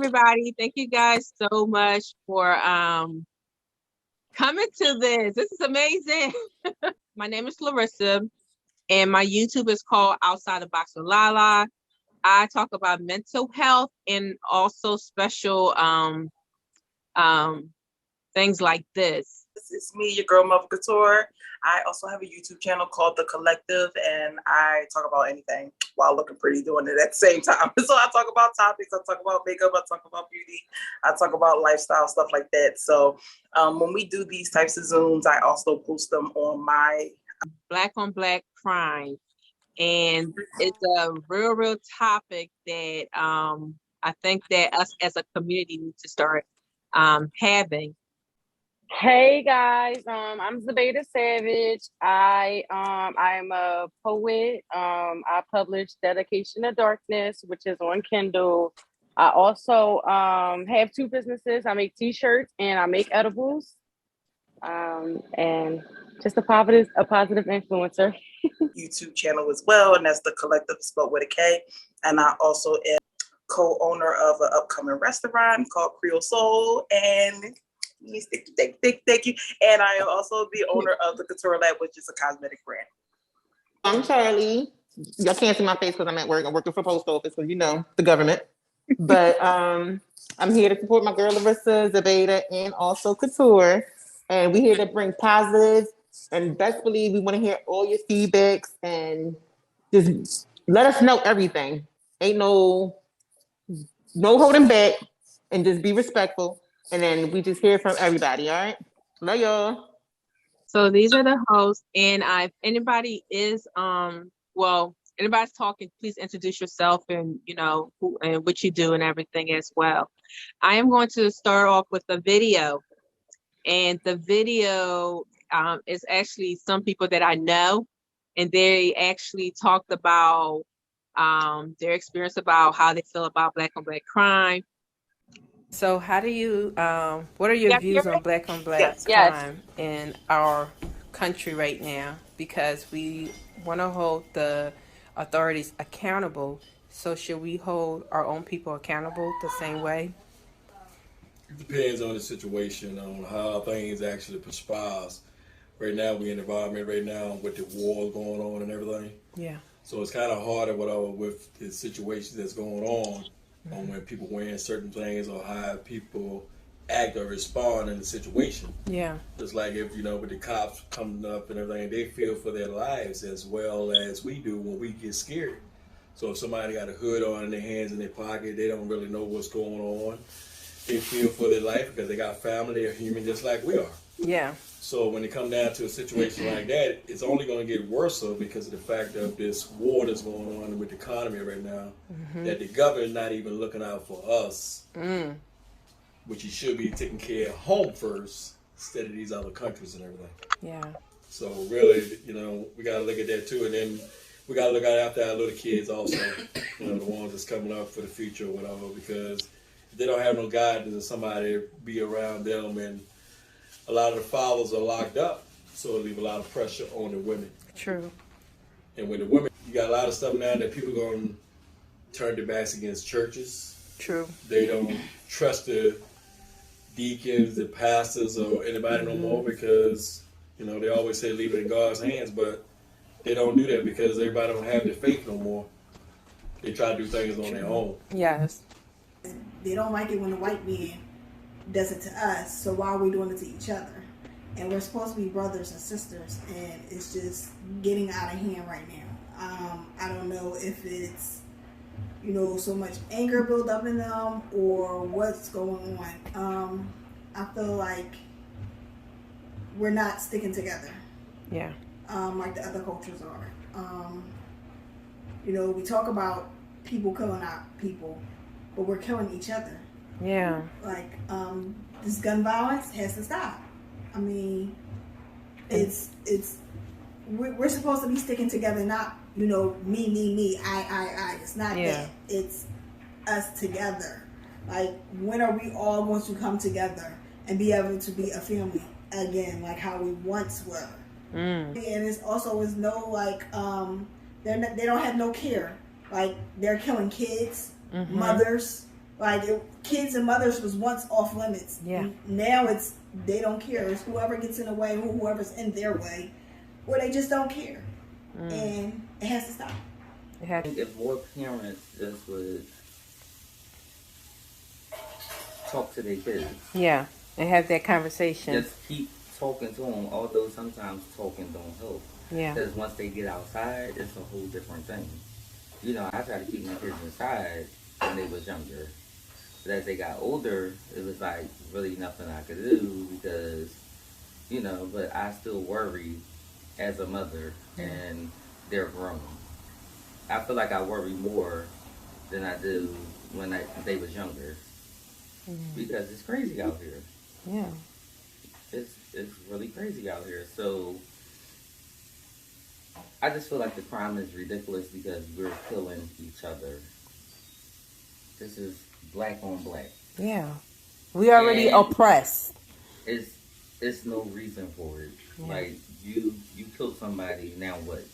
everybody. Thank you guys so much for coming to this. This is amazing. My name is Larissa, and my YouTube is called Outside the Box with Lala. I talk about mental health and also special things like this. It's me, your girl Mother Couture. I also have a YouTube channel called The Collective, and I talk about anything while looking pretty, doing it at the same time. So I talk about topics, I talk about makeup, I talk about beauty, I talk about lifestyle, stuff like that. So when we do these types of Zooms, I also post them on my Black on Black crime. And it's a real topic that I think that us as a community need to start having. Hey guys, I'm Zubaida Savage. I am a poet. I publish Dedication to Darkness, which is on Kindle. I also have two businesses. I make t-shirts and I make edibles. And just a positive influencer. YouTube channel as well, and that's The Collective, spelled with a K. And I also am co-owner of an upcoming restaurant called Creole Soul, and thank you. And I am also the owner of the Couture Lab, which is a cosmetic brand. I'm Charlie. Y'all can't see my face because I'm at work. I'm working for post office, so you know the government. But I'm here to support my girl Larissa, Zubaida, and also Couture. And we're here to bring positive, and best believe we want to hear all your feedbacks and just let us know everything. Ain't no holding back, and just be respectful. And then we just hear from everybody. All right, love y'all. So these are the hosts, and if anybody is anybody's talking, please introduce yourself and who and what you do and everything as well. I am going to start off with a video, and the video is actually some people that I know, and they actually talked about their experience about how they feel about Black on Black crime. So how do you, what are your views on Black crime in our country right now? Because we want to hold the authorities accountable. So should we hold our own people accountable the same way? It depends on the situation, on how things actually perspires. Right now, we're in an environment right now with the war going on and everything. Yeah. So it's kind of harder with the situation that's going on. Mm-hmm. On when people wearing certain things or how people act or respond in the situation. Yeah. Just like if, with the cops coming up and everything, they feel for their lives as well as we do when we get scared. So if somebody got a hood on in their hands, in their pocket, they don't really know what's going on. They feel for their life because they got family, they're human just like we are. Yeah. So when it comes down to a situation like that, it's only going to get worse because of the fact of this war that's going on with the economy right now, that the government not even looking out for us, which he should be taking care of home first instead of these other countries and everything. Yeah. So really, we got to look at that too, and then we got to look after our little kids also, the ones that's coming up for the future or whatever, because if they don't have no guidance or somebody be around them, and a lot of the fathers are locked up, so it leave a lot of pressure on the women. True. And with the women, you got a lot of stuff now that people going to turn their backs against churches. True. They don't trust the deacons, the pastors, or anybody no more because, they always say leave it in God's hands, but they don't do that because everybody don't have the faith no more. They try to do things on their own. Yes. They don't like it when the white man does it to us, so why are we doing it to each other? And we're supposed to be brothers and sisters, and it's just getting out of hand right now. I don't know if it's so much anger built up in them or what's going on. I feel like we're not sticking together. Yeah. Like the other cultures are. We talk about people killing our people, but we're killing each other. Yeah. Like, this gun violence has to stop. I mean, we're supposed to be sticking together, not, me, I. It's not that. It's us together. Like, when are we all going to come together and be able to be a family again, like how we once were? And it's also is no, like, they don't have no care. Like, they're killing kids, mothers. Like, kids and mothers was once off limits. Yeah. Now it's they don't care. It's whoever gets in the way, whoever's in their way, or they just don't care, and it has to stop. I think if more parents just would talk to their kids. Yeah, and have that conversation. Just keep talking to them, although sometimes talking don't help. Yeah. Because once they get outside, it's a whole different thing. You know, I tried to keep my kids inside when they was younger. But as they got older, it was like really nothing I could do because, you know, but I still worry as a mother and they're grown. I feel like I worry more than I do when they was younger. Because it's crazy out here. Yeah. It's really crazy out here. So I just feel like the crime is ridiculous because we're killing each other. This is black on black. Yeah. We already oppressed. It's no reason for it. Yeah. Like you killed somebody, now what?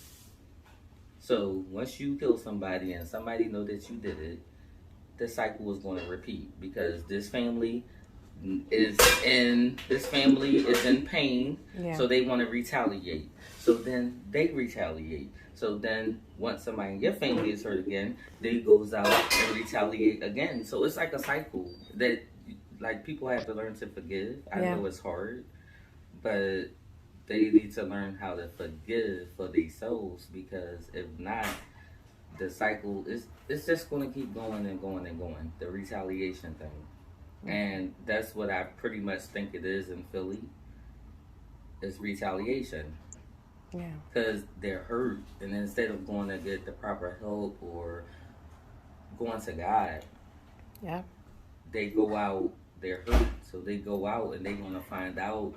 So once you kill somebody and somebody know that you did it, the cycle is going to repeat because this family is in pain, so they want to retaliate. So then they retaliate. So then once somebody in your family is hurt again, they goes out and retaliate again. So it's like a cycle that like people have to learn to forgive. I know it's hard, but they need to learn how to forgive for themselves because if not, the cycle it's just going to keep going and going and going. The retaliation thing. And that's what I pretty much think it is in Philly. It's retaliation. Yeah. Because they're hurt. And instead of going to get the proper help or going to God, they go out, they're hurt. So they go out and they're going to find out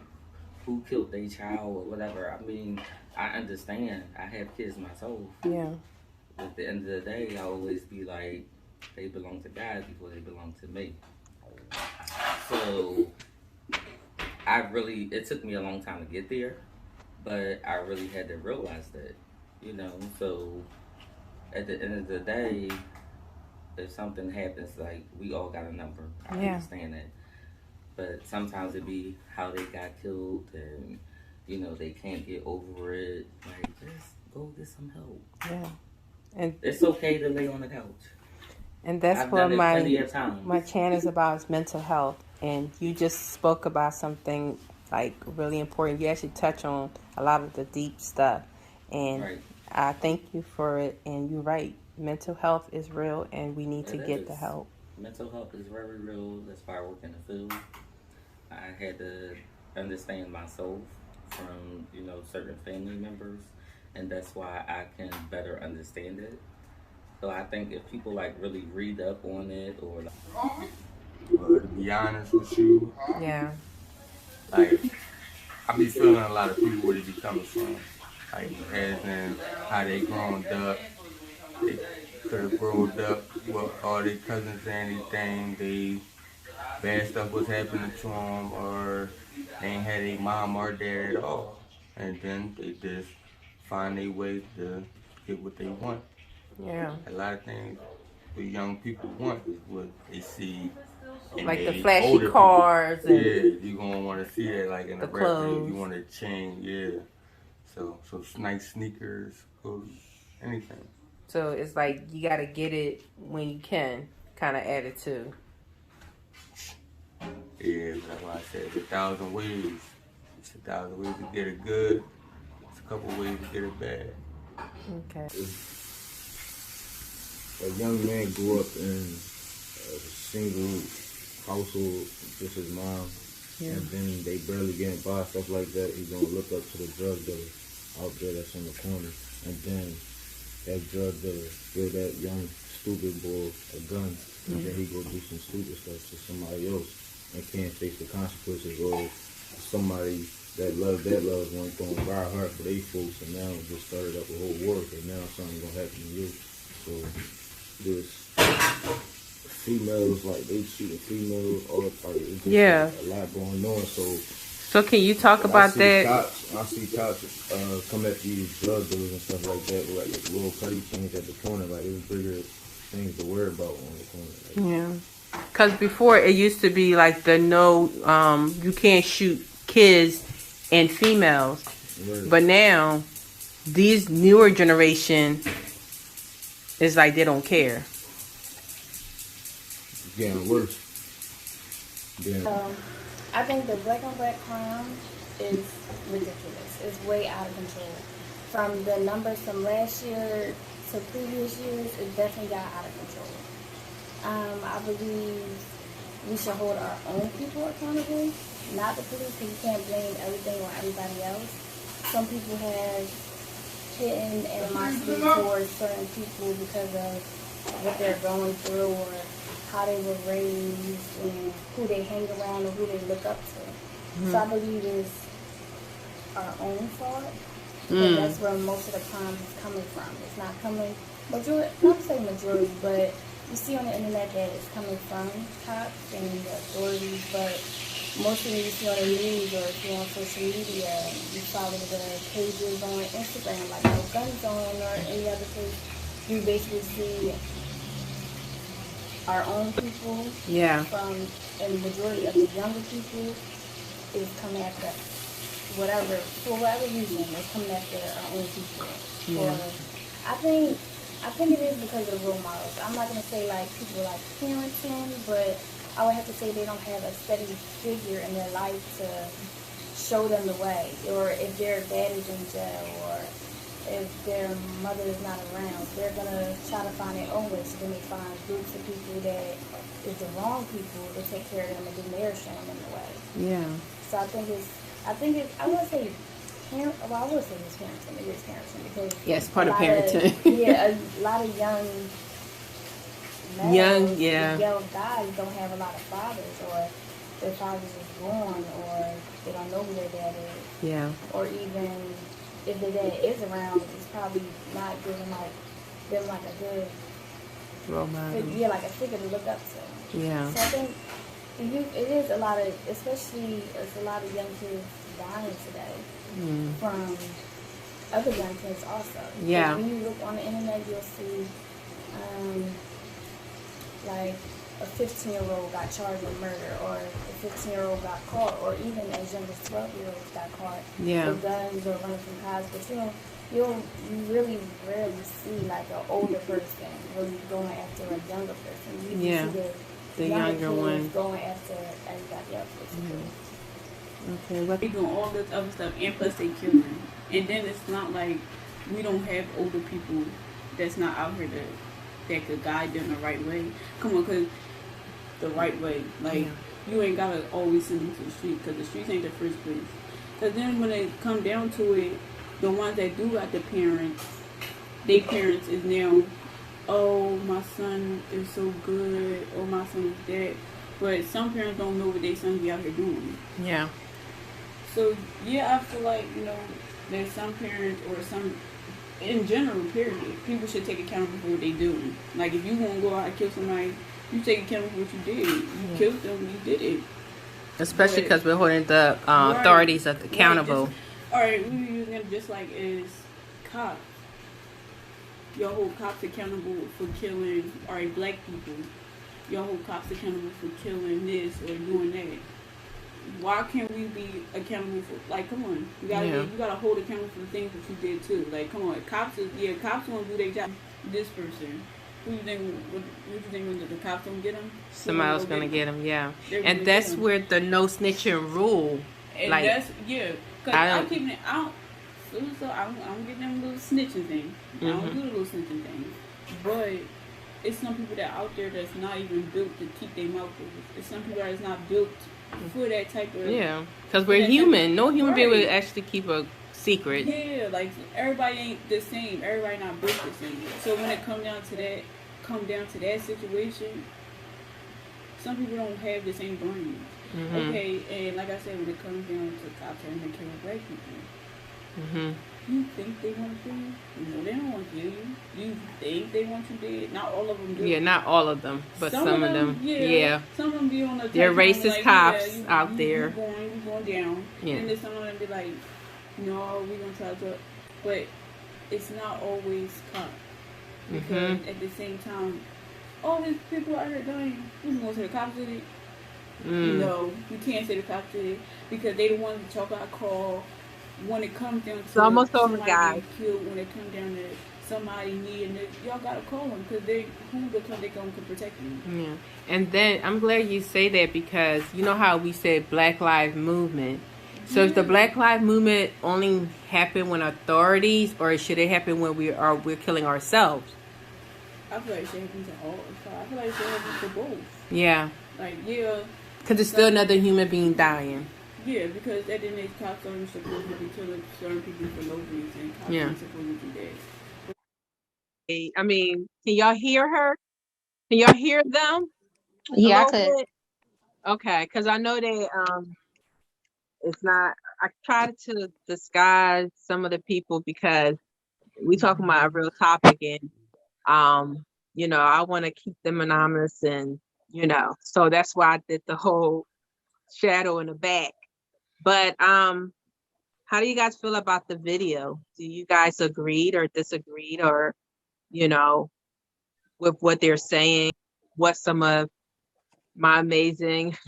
who killed their child or whatever. I mean, I understand. I have kids myself. Yeah. At the end of the day, I always be like, they belong to God before they belong to me. So it took me a long time to get there, but I really had to realize that, you know. So at the end of the day, if something happens, like we all got a number. I understand that. But sometimes it be how they got killed and, you know, they can't get over it. Like, just go get some help. Yeah. And it's okay to lay on the couch. And that's what my channel is about, is mental health. And you just spoke about something like really important. You actually touch on a lot of the deep stuff. And I thank you for it. And you're right. Mental health is real and we need to get the help. Mental health is very real. That's why I work in the field. I had to understand myself from, you know, certain family members. And that's why I can better understand it. So I think if people like really read up on it or to be honest with you, like I be feeling a lot of people where they be coming from. Like as in how they grown up. They could have grown up with all their cousins and anything. Bad stuff was happening to them or they ain't had a mom or dad at all. And then they just find a way to get what they want. Yeah. A lot of things the young people want is what they see. Like the flashy cars. And you're going to want to see that like in the record. You want to change, So nice sneakers, clothes, anything. So it's like you got to get it when you can kind of attitude. Yeah, that's why I said it's 1,000 ways. It's 1,000 ways to get it good. It's a couple ways to get it bad. Okay. A young man grew up in a single household, just his mom, and then they barely getting by, stuff like that. He's gonna look up to the drug dealer out there that's on the corner, and then that drug dealer give that young stupid boy a gun, and then he go do some stupid stuff to somebody else and can't face the consequences, or somebody that loved one gonna buy her for their folks, and now it just started up a whole war, and now something's gonna happen to you. So there's females, like they cheating females all the time. It's just a lot going on. So can you talk about that? I see cops come at these drug dealers and stuff like that, like little petty things at the corner. Like there's bigger things to worry about on the corner. Like, Because before it used to be like the no, you can't shoot kids and females. Right. But now, these newer generation is like they don't care. It's getting worse. I think the black on black crime is ridiculous. It's way out of control. From the numbers from last year to previous years, it definitely got out of control. I believe we should hold our own people accountable, not the police, because you can't blame everything on everybody else. Some people have hidden animosity towards certain people because of what they're going through or how they were raised and who they hang around or who they look up to. So I believe it's our own fault. And that's where most of the crime is coming from. It's not coming, majority, not to say majority, but you see on the internet that it's coming from cops and the authorities, but mostly you see on the news or if you're on social media, you follow the pages on Instagram, like No Gun Zone or any other place, you basically see our own people from, and the majority of the younger people is coming after whatever, for whatever reason, they're coming after our own people. Or, I think it is because of the role models. I'm not going to say like people like parenting, but I would have to say they don't have a steady figure in their life to show them the way. Or if their dad is in jail, or if their mother is not around, they're going to try to find their own way. So then they find groups of people that is the wrong people to take care of them, and then they're showing them the way. Yeah. So I think it's, I would say, I would say it's parenting. It is parenting because yes, part of parenting. A lot of young guys don't have a lot of fathers, or their fathers is gone, or they don't know who their dad is. Yeah. Or even if their dad is around, it's probably not giving them like a good role model. Like a figure to look up to. Yeah. So I think it is a lot of, especially it's a lot of young kids dying today from other young kids also. Yeah. When you look on the internet, you'll see like a 15-year-old got charged with murder, or a 15-year-old got caught, or even as young as 12-year-olds got caught with guns or running from cops. But you really rarely see like an older person really going after a younger person. You see the younger one going after everybody else. Okay, what they doing all this other stuff, and plus they killing. And then it's not like we don't have older people that's not out here that could guide them the right way. Come on, cause the right way, like you ain't gotta always send them to the street, cause the streets ain't the first place. Cause then when it come down to it, the ones that do got the parents, their parents is now, oh, my son is so good, oh, my son is that. But some parents don't know what their son be out here doing. Yeah. So, I feel like, there's some parents or some, in general, period, people should take accountability for what they do. Like, if you want to go out and kill somebody, you take accountability for what you did. You killed them, you did it. Especially because we're holding the authorities accountable. Alright, we using them just like as cops. Y'all hold cops accountable for killing, black people. Y'all hold cops accountable for killing this or doing that. Why can't we be accountable for, like, come on, you gotta hold accountable for the things that you did too. Like, come on, cops want to do their job. This person, who you think, what you think when the cops don't get them? Somebody else gonna get them, and that's where the no snitching rule. And like, that's cause I'm keeping it out. So I don't get them little snitching thing. I don't do the little snitching thing. But it's some people that out there that's not even built to keep their mouth closed. It's some people that's not built for that type of. Yeah, because we're human. No human being would actually keep a secret. Yeah, like everybody ain't the same. Everybody not built the same. So when it come down to that situation, some people don't have the same brain. Okay, and like I said, when it comes down to cops having to kill black people, you think they want to kill you? No, they don't want to kill you. You think they want you dead? Not all of them do. Yeah, not all of them, but some of them. Yeah. Some of them be on the. They're racist like, cops out there. You going down. Yeah. And then some of them be like, no, we gonna try to, but it's not always cops. Because at the same time, all these people out here dying. We can go to the cops with it. No, we can't say the cops did it because they the ones that chalk out call when it comes down It's to almost over, somebody guys. getting killed, when it comes down to somebody needing it, y'all gotta call them because they going to protect you. Yeah, and then I'm glad you say that because you know how we said Black Lives Movement. So if the Black Lives Movement only happen when authorities, or should it happen when we're killing ourselves? I feel like it should happen to all. I feel like it should happen for both. Yeah. Like, yeah. Because it's still another human being dying. Yeah, because at the end of the day, cops aren't supposed to be killing certain people for no reason. Cops aren't supposed to do that. I mean, can y'all hear her? Can y'all hear them? Yeah, I could. Bit? Okay, because I know they it's not. I tried to disguise some of the people because we talking about a real topic, and you know, I want to keep them anonymous, and you know, so that's why I did the whole shadow in the back. But how do you guys feel about the video? Do you guys agreed or disagreed, or you know, with what they're saying? What some of my amazing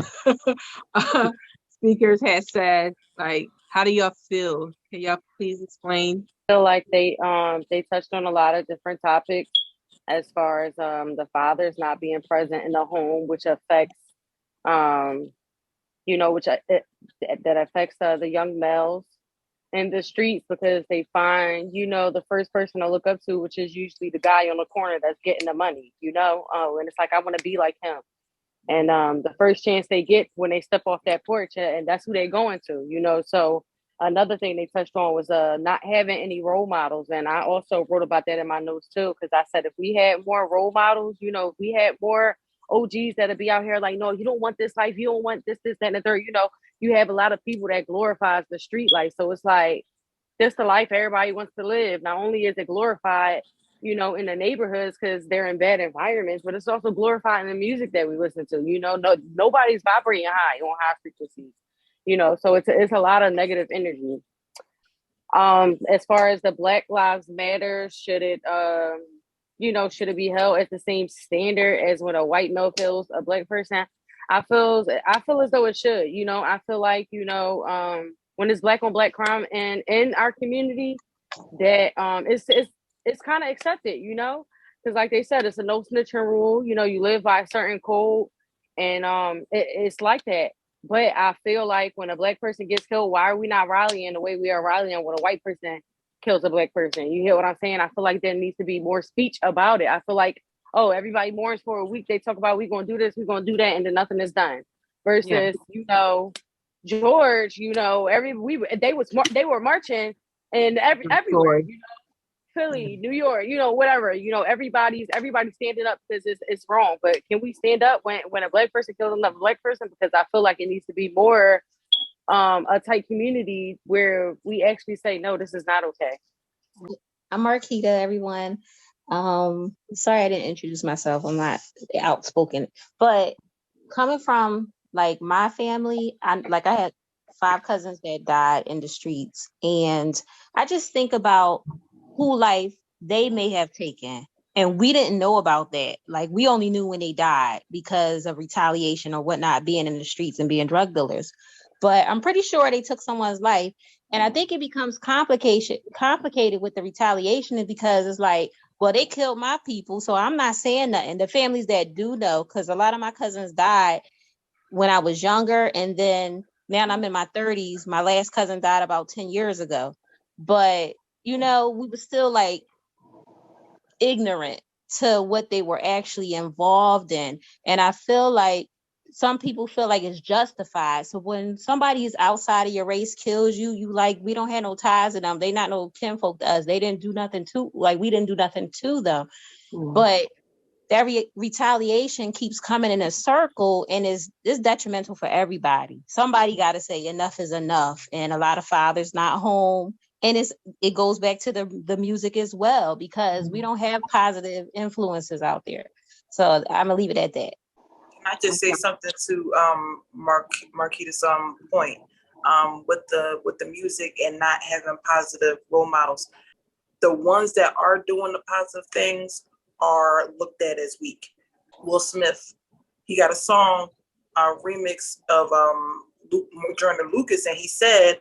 speakers had said? Like, how do y'all feel? Can y'all please explain? I feel like they touched on a lot of different topics as far as the fathers not being present in the home, which affects you know, which that affects the young males in the streets because they find, you know, the first person to look up to, which is usually the guy on the corner that's getting the money, you know, and it's like, I want to be like him. And the first chance they get when they step off that porch, and that's who they're going to, you know. So another thing they touched on was not having any role models. And I also wrote about that in my notes too, because I said if we had more role models, you know, if we had more OGs that'll be out here like, no, you don't want this life, you don't want this, that, and the third, you know, you have a lot of people that glorifies the street life. So it's like, this the life everybody wants to live. Not only is it glorified, you know, in the neighborhoods because they're in bad environments, but it's also glorifying the music that we listen to. You know, nobody's vibrating high on high frequencies. You know, so it's a lot of negative energy. As far as the Black Lives Matter, should it you know, should it be held at the same standard as when a white male kills a black person? I feel as though it should. You know, I feel like, you know, when it's black on black crime and in our community, that it's kind of accepted, you know, because like they said, it's a no snitching rule. You know, you live by a certain code, and it's like that. But I feel like when a black person gets killed, why are we not rallying the way we are rallying when a white person kills a black person? You hear what I'm saying? I feel like there needs to be more speech about it. I feel like, oh, everybody mourns for a week. They talk about we're gonna do this, we're gonna do that, and then nothing is done. Versus, you know, George, you know, they were marching and everywhere, you know, Philly, New York, you know, whatever, you know, everybody's standing up because it's wrong. But can we stand up when a black person kills another black person? Because I feel like it needs to be more a tight community where we actually say, no, this is not okay. I'm Marquita, everyone. Sorry I didn't introduce myself. I'm not outspoken, but coming from like my family, I had 5 cousins that died in the streets, and I just think about who life they may have taken, and we didn't know about that. Like, we only knew when they died because of retaliation or whatnot, being in the streets and being drug dealers. But I'm pretty sure they took someone's life, and I think it becomes complicated with the retaliation because it's like, well, they killed my people, so I'm not saying nothing. The families that do know, because a lot of my cousins died when I was younger, and then now I'm in my 30s. My last cousin died about 10 years ago. But, you know, we were still like ignorant to what they were actually involved in. And I feel like some people feel like it's justified. So when somebody is outside of your race kills you, you like, we don't have no ties to them. They not no kinfolk to us. They didn't do nothing to, like, we didn't do nothing to them. But that retaliation keeps coming in a circle, and is detrimental for everybody. Somebody got to say enough is enough. And a lot of fathers not home. And it goes back to the music as well, because we don't have positive influences out there. So I'm gonna leave it at that. Can I just say something to Marquita's point with the music and not having positive role models? The ones that are doing the positive things are looked at as weak. Will Smith. He got a song, a remix of Jordan Lucas, and he said,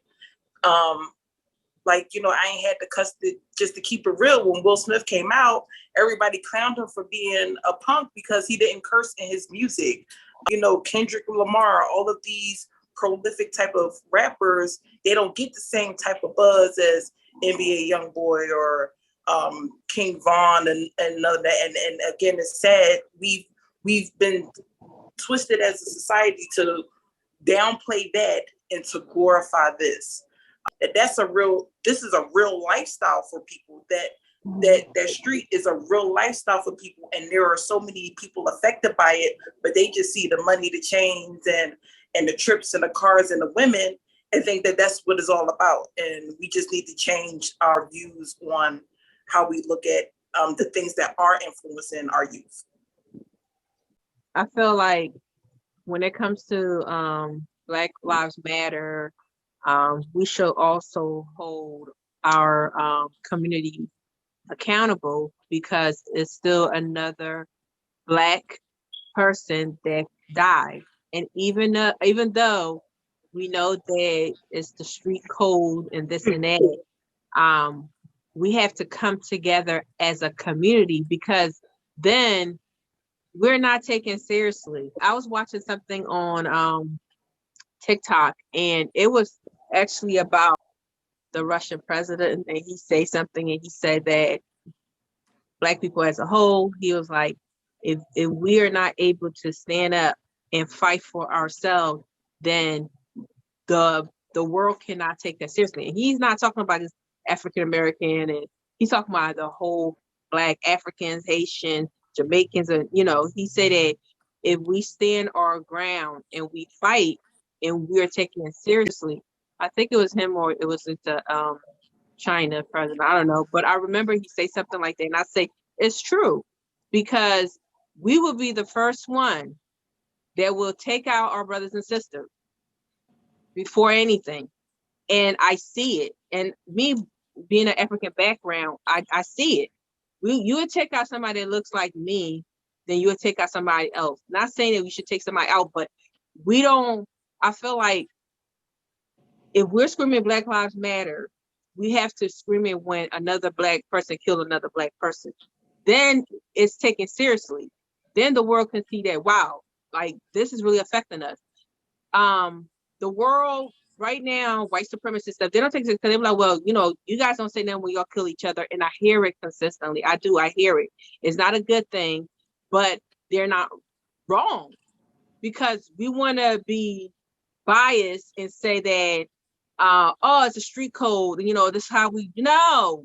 like, you know, I ain't had to cuss it, just to keep it real. When Will Smith came out, everybody clowned him for being a punk because he didn't curse in his music. You know, Kendrick Lamar, all of these prolific type of rappers, they don't get the same type of buzz as NBA Youngboy or King Von and none of that. And again, it's sad. We've been twisted as a society to downplay that and to glorify this. This is a real lifestyle for people. That street is a real lifestyle for people, and there are so many people affected by it, but they just see the money, the chains, and the trips and the cars and the women, and think that that's what it's all about. And we just need to change our views on how we look at the things that are influencing our youth. I feel like when it comes to Black Lives Matter, we should also hold our community accountable, because it's still another Black person that died. And even though we know that it's the street code and this and that, we have to come together as a community, because then we're not taken seriously. I was watching something on TikTok, and it was actually about the Russian president, and he said something, and he said that Black people as a whole, he was like, if we are not able to stand up and fight for ourselves, then the world cannot take that seriously. And he's not talking about this African American, and he's talking about the whole Black Africans, Haitians, Jamaicans, and he said that if we stand our ground and we fight and we're taking it seriously, I think it was him or it was the China president, I don't know, but I remember he say something like that, and I say it's true, because we will be the first one that will take out our brothers and sisters before anything. And I see it, and me being an African background, I see it. You would take out somebody that looks like me, then you would take out somebody else. Not saying that we should take somebody out, but I feel like if we're screaming Black Lives Matter, we have to scream it when another Black person killed another Black person. Then it's taken seriously. Then the world can see that, wow, like this is really affecting us. The world right now, white supremacist stuff, they don't take it because they're like, well, you guys don't say nothing when y'all kill each other. And I hear it consistently. I hear it. It's not a good thing, but they're not wrong, because we want to be biased and say that, it's a street code. This is how we, no,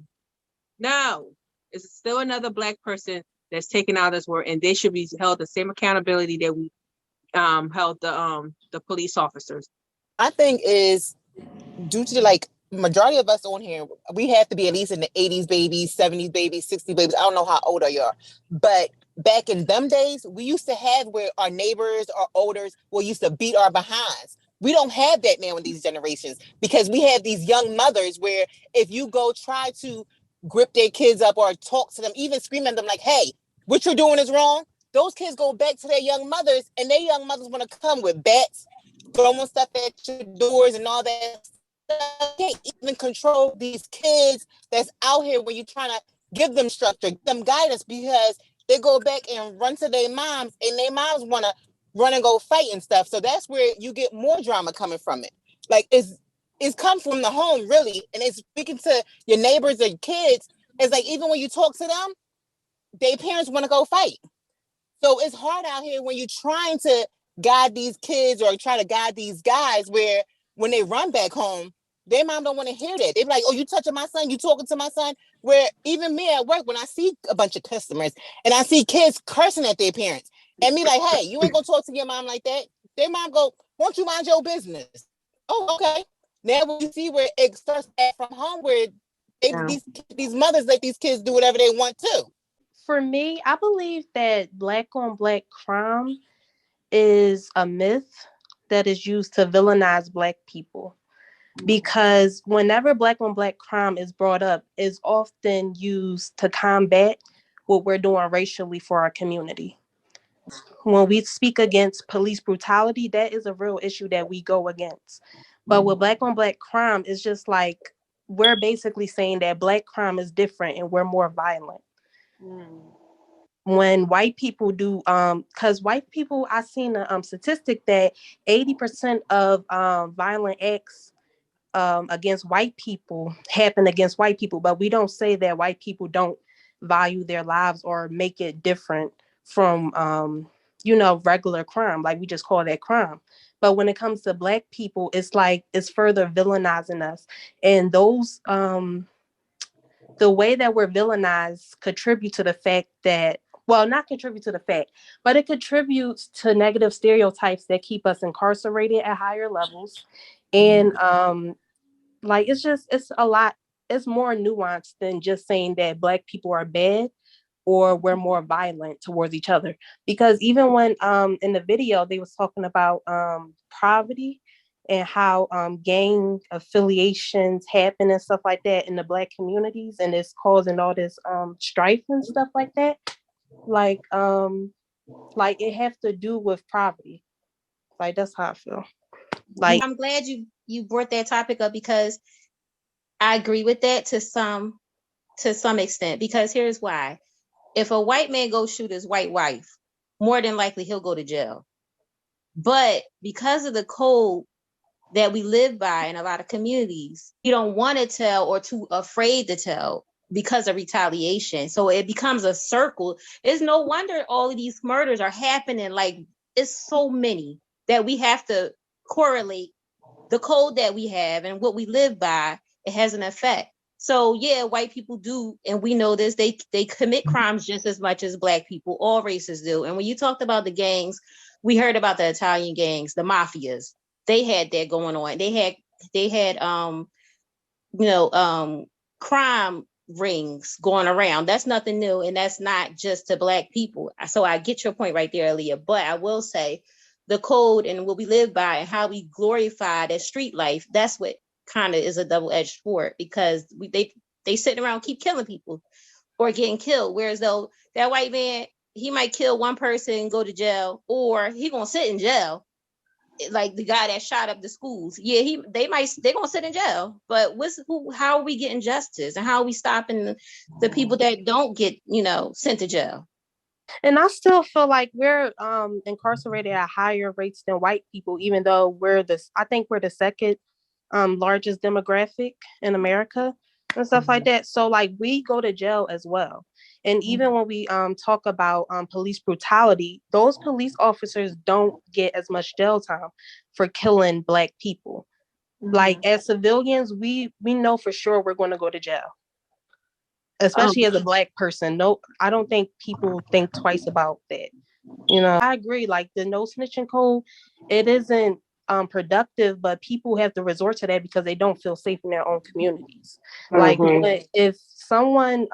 it's still another Black person that's taken out of this world, and they should be held the same accountability that we held the police officers. I think is due to majority of us on here, we have to be at least in the 80s babies, 70s babies, 60s babies. I don't know how old you are, but back in them days, we used to have where our neighbors or elders used to beat our behinds. We don't have that now in these generations, because we have these young mothers where if you go try to grip their kids up or talk to them, even scream at them like, hey, what you're doing is wrong, those kids go back to their young mothers, and their young mothers want to come with bats, throwing stuff at your doors and all that stuff. You can't even control these kids that's out here when you're trying to give them structure, give them guidance, because they go back and run to their moms, and their moms want to run and go fight and stuff. So that's where you get more drama coming from it. Like it's come from the home, really. And it's speaking to your neighbors or kids. It's like, even when you talk to them, their parents want to go fight. So it's hard out here when you're trying to guide these kids or try to guide these guys, where when they run back home, their mom don't want to hear that. They're like, oh, you touching my son? You talking to my son? Where even me at work, when I see a bunch of customers and I see kids cursing at their parents, and me like, hey, you ain't gonna talk to your mom like that. Their mom go, won't you mind your business? Oh, okay. Now we see where it starts from home, where these mothers let these kids do whatever they want to. For me, I believe that Black on Black crime is a myth that is used to villainize Black people. Because whenever Black on Black crime is brought up, it's often used to combat what we're doing racially for our community. when we speak against police brutality, that is a real issue that we go against. But with black on black crime, it's just like we're basically saying that black crime is different and we're more violent. When white people do, because white people, I seen a statistic that 80% of violent acts against white people happen against white people, but we don't say that white people don't value their lives or make it different from regular crime. Like we just call that crime. But when it comes to black people, it's like it's further villainizing us. And those the way that we're villainized contribute to the fact that, well, not contribute to the fact, but it contributes to negative stereotypes that keep us incarcerated at higher levels. And like it's a lot, it's more nuanced than just saying that black people are bad or we're more violent towards each other. Because even when in the video they was talking about poverty and how gang affiliations happen and stuff like that in the black communities, and it's causing all this strife and stuff like that. Like it has to do with poverty. Like that's how I feel. Like I'm glad you brought that topic up, because I agree with that to some extent, because here's why. If a white man goes shoot his white wife, more than likely he'll go to jail. But because of the code that we live by in a lot of communities, you don't want to tell or too afraid to tell because of retaliation. So it becomes a circle. It's no wonder all of these murders are happening. Like, it's so many that we have to correlate the code that we have and what we live by. It has an effect. So yeah, white people do, and we know this, they commit crimes just as much as black people. All races do. And when you talked about the gangs, we heard about the Italian gangs, the mafias. They had that going on. They had crime rings going around. That's nothing new, and that's not just to black people. So I get your point right there, Aaliyah. But I will say the code and what we live by and how we glorify that street life, that's what kind of is a double-edged sword, because they sitting around keep killing people or getting killed, whereas though that white man, he might kill one person, go to jail, or he gonna sit in jail, like the guy that shot up the schools. Yeah, they're gonna sit in jail. But how are we getting justice, and how are we stopping the people that don't get sent to jail? And I still feel like we're incarcerated at higher rates than white people, even though I think we're the second largest demographic in America and stuff like that. So like we go to jail as well. And even when we talk about police brutality, those police officers don't get as much jail time for killing black people. Like as civilians, we know for sure we're going to go to jail. Especially as a black person. No, I don't think people think twice about that. I agree. Like the no snitching code, it isn't productive, but people have to resort to that because they don't feel safe in their own communities. Like if someone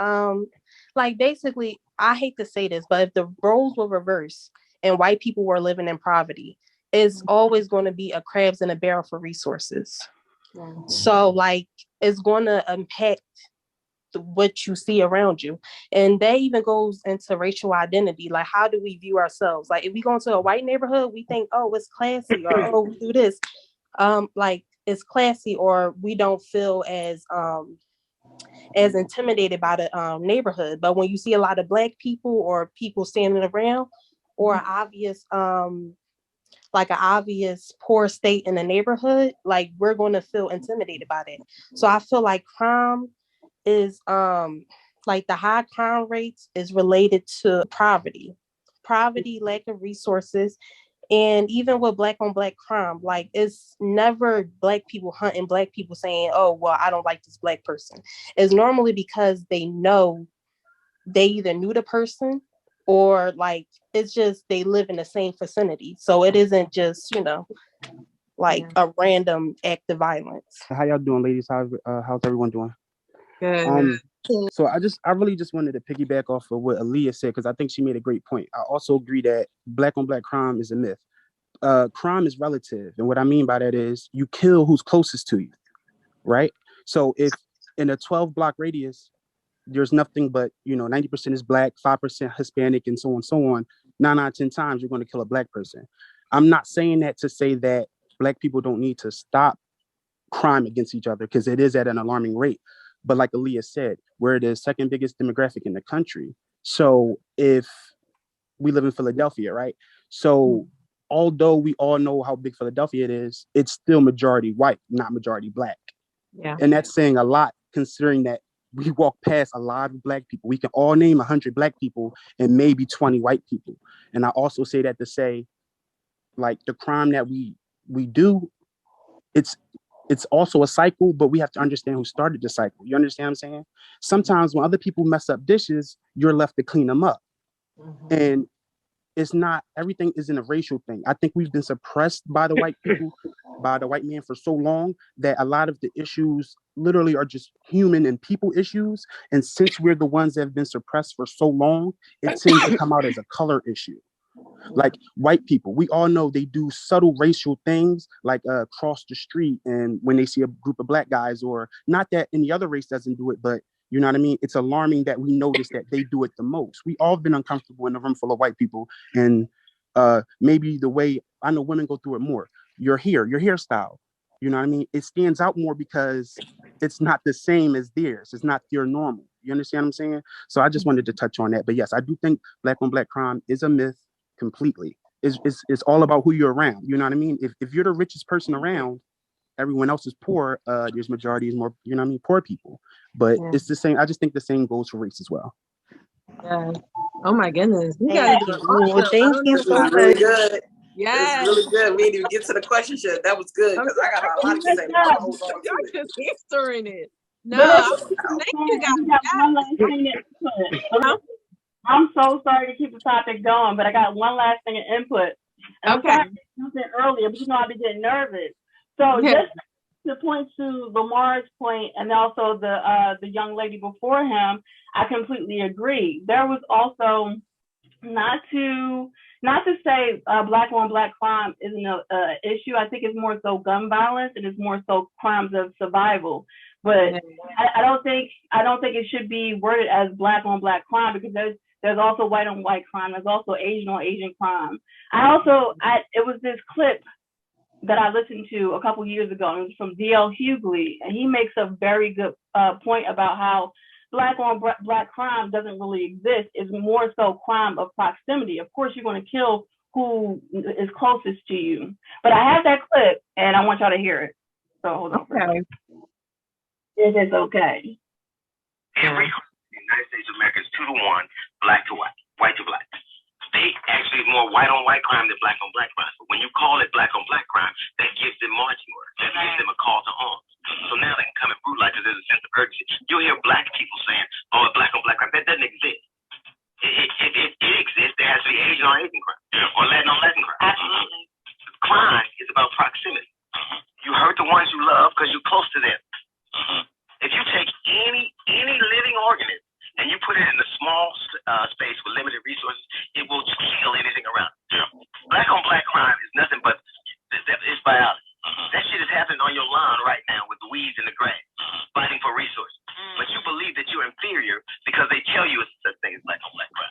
like basically, I hate to say this, but if the roles were reversed and white people were living in poverty, it's always going to be a crabs in a barrel for resources. So like it's going to impact what you see around you. And that even goes into racial identity. Like, how do we view ourselves? Like, if we go into a white neighborhood, we think, oh, it's classy, or oh, we do this. Like it's classy, or we don't feel as intimidated by the neighborhood. But when you see a lot of black people or people standing around, or obvious like an obvious poor state in the neighborhood, like we're going to feel intimidated by that. So I feel like crime is like the high crime rates is related to poverty, lack of resources. And even with black on black crime, like it's never black people hunting black people saying, oh, well, I don't like this black person. It's normally because they know they either knew the person, or like it's just they live in the same vicinity. So it isn't just, like a random act of violence. How y'all doing, ladies? How's everyone doing? Good. So I really just wanted to piggyback off of what Aaliyah said, because I think she made a great point. I also agree that black on black crime is a myth. Crime is relative. And what I mean by that is you kill who's closest to you, right? So if in a 12 block radius, there's nothing but, 90% is black, 5% Hispanic, and so on, 9 out of 10 times you're going to kill a Black person. I'm not saying that to say that Black people don't need to stop crime against each other, because it is at an alarming rate. But like Aaliyah said, we're the second biggest demographic in the country. So if we live in Philadelphia, right? So although we all know how big Philadelphia is, it's still majority white, not majority Black. Yeah. And that's saying a lot, considering that we walk past a lot of Black people. We can all name 100 Black people and maybe 20 white people. And I also say that to say, like, the crime that we do, it's also a cycle, but we have to understand who started the cycle. You understand what I'm saying? Sometimes when other people mess up dishes, you're left to clean them up. And it's not, everything isn't a racial thing. I think we've been suppressed by the white people, by the white man for so long that a lot of the issues literally are just human and people issues. And since we're the ones that have been suppressed for so long, it tends to come out as a color issue. Like white people, we all know they do subtle racial things, like cross the street and when they see a group of Black guys, or not that any other race doesn't do it, but you know what I mean? It's alarming that we notice that they do it the most. We all been uncomfortable in a room full of white people, and maybe the way, I know women go through it more. Your hairstyle, you know what I mean? It stands out more because it's not the same as theirs. It's not their normal. You understand what I'm saying? So I just wanted to touch on that. But yes, I do think Black on Black crime is a myth completely. It's all about who you're around. You know what I mean? If you're the richest person around, everyone else is poor. There's majority is more, you know what I mean, poor people. But it's the same. I just think the same goes for race as well. Yeah. Oh my goodness. We Thank gotta do you. it. Thank you This so was really much. good. Yes. This is really good. We didn't even get to the question shit. That was good because I got a lot to say. I'm gonna hold on to Y'all it. just answering it. No, But thank you guys. we got one last thing to input. I'm so sorry to keep the topic going, but I got one last thing to input. And I'm sorry to do something earlier, but you know I've been getting nervous. So just to point to Lamar's point, and also the young lady before him, I completely agree. There was also not to say Black on Black crime isn't an issue. I think it's more so gun violence, and it's more so crimes of survival. But I don't think it should be worded as Black on Black crime, because there's also white on white crime. There's also Asian on Asian crime. It was this clip that I listened to a couple years ago. It was from D.L. Hughley, and he makes a very good point about how Black on Black crime doesn't really exist. It's more so crime of proximity. Of course, you're going to kill who is closest to you. But I have that clip, and I want y'all to hear it. So hold on. Okay. It is okay. Every United States of America is 2 to 1, Black to white, white to Black. They actually more white on white crime than Black on Black crime. So when you call it Black on Black crime, that gives them marching orders. That gives them a call to arms. So now they can come and brutalize because there's a sense of urgency. You'll hear Black people saying, "Oh, Black on Black crime." That doesn't exist. If it exists, there has to be Asian on Asian crime or Latin on Latin crime. Absolutely. Crime is about proximity. You hurt the ones you love because you're close to them. If you take any living organism and you put it in a small space with limited resources, it will kill anything around it. Black on Black crime is nothing but it's biology. That shit is happening on your lawn right now with the weeds in the grass, fighting for resources. But you believe that you're inferior because they tell you it's such thing as Black on Black crime.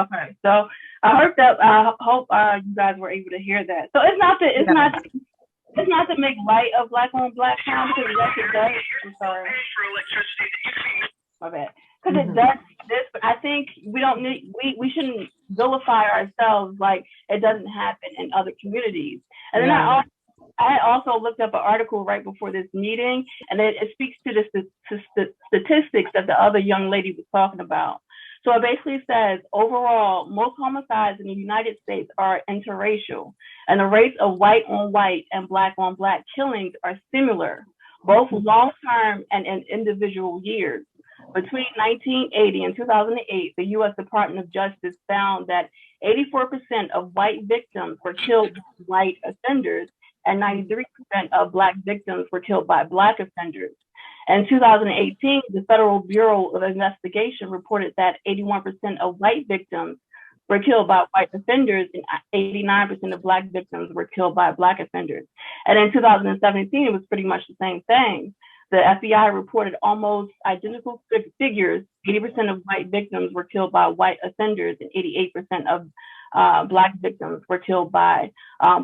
Okay, so I hope you guys were able to hear that. So it's not to make light of Black on Black crime, because yes, it does. I'm sorry. My bad. Because it does this, but I think we shouldn't vilify ourselves like it doesn't happen in other communities. And then I also looked up an article right before this meeting, and it speaks to the statistics that the other young lady was talking about. So it basically says, overall, most homicides in the United States are interracial, and the rates of white on white and Black on Black killings are similar, both long-term and in individual years. Between 1980 and 2008, the U.S. Department of Justice found that 84% of white victims were killed by white offenders, and 93% of Black victims were killed by Black offenders. In 2018, the Federal Bureau of Investigation reported that 81% of white victims were killed by white offenders, and 89% of Black victims were killed by Black offenders. And in 2017, it was pretty much the same thing. The FBI reported almost identical figures. 80% of white victims were killed by white offenders, and 88% of Black victims were killed by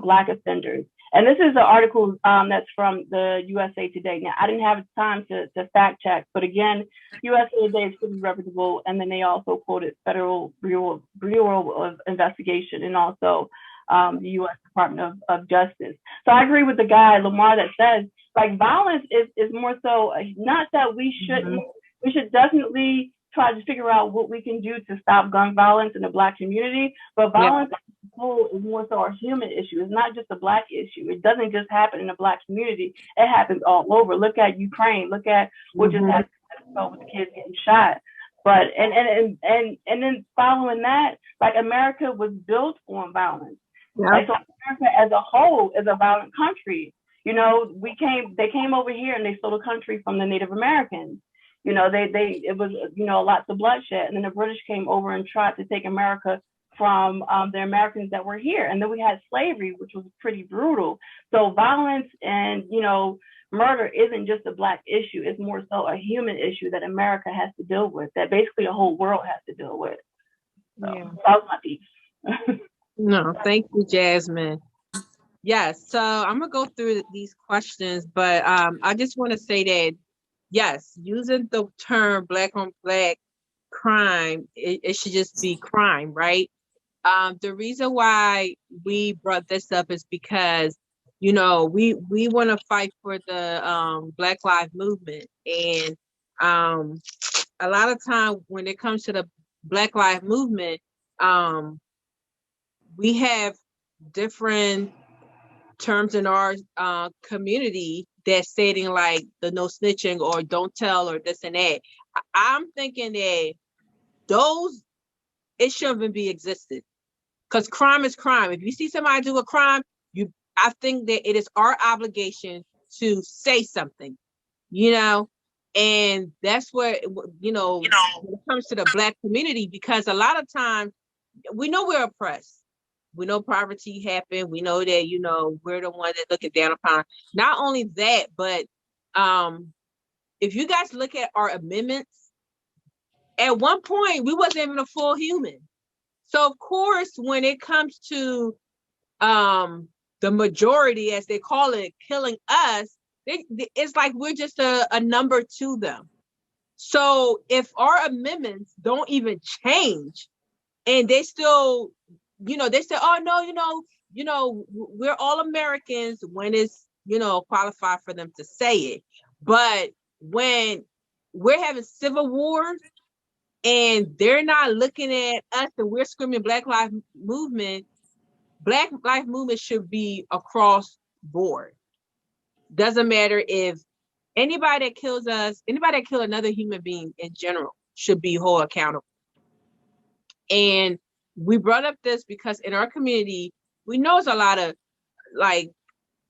Black offenders. And this is an article that's from the USA Today. Now, I didn't have time to fact check, but again, USA Today is pretty reputable. And then they also quoted Federal Bureau of Investigation and also the U.S. Department of Justice. So I agree with the guy, Lamar, that says, like, violence is more so, not that we shouldn't, we should definitely try to figure out what we can do to stop gun violence in the Black community, but violence as a whole is more so a human issue. It's not just a Black issue. It doesn't just happen in the Black community. It happens all over. Look at Ukraine. Look at what just happened with the kids getting shot. But and then following that, like, America was built on violence. Yeah. Like, so America as a whole is a violent country. You know, they came over here and they stole the country from the Native Americans. You know, it was, you know, lots of bloodshed. And then the British came over and tried to take America from the Americans that were here. And then we had slavery, which was pretty brutal. So violence and, you know, murder isn't just a Black issue. It's more so a human issue that America has to deal with, that basically the whole world has to deal with. So that was my piece. No, thank you, Jasmine. Yes, so I'm gonna go through these questions, but I just want to say that, yes, using the term Black on Black crime, it should just be crime, right? The reason why we brought this up is because, you know, we want to fight for the Black Lives Movement, and a lot of time when it comes to the Black Lives Movement, we have different terms in our community that's stating like the no snitching or don't tell or this and that. I'm thinking that it shouldn't even be existed, because crime is crime. If you see somebody do a crime, I think that it is our obligation to say something, you know, and that's where, you know, when it comes to the Black community, because a lot of times we know we're oppressed. We know poverty happened. We know that, you know, we're the ones that look it down upon. Not only that, but if you guys look at our amendments, at one point we wasn't even a full human. So of course, when it comes to the majority, as they call it, killing us, it's like we're just a number to them. So if our amendments don't even change, and they still, you know, they say, oh no, you know, we're all Americans, when it's, you know, qualified for them to say it. But when we're having civil wars and they're not looking at us and we're screaming Black Lives Movement, Black Lives Movement should be across board. Doesn't matter if anybody that kills us, anybody that kills another human being in general should be held accountable. And we brought up this because in our community, we know it's a lot of like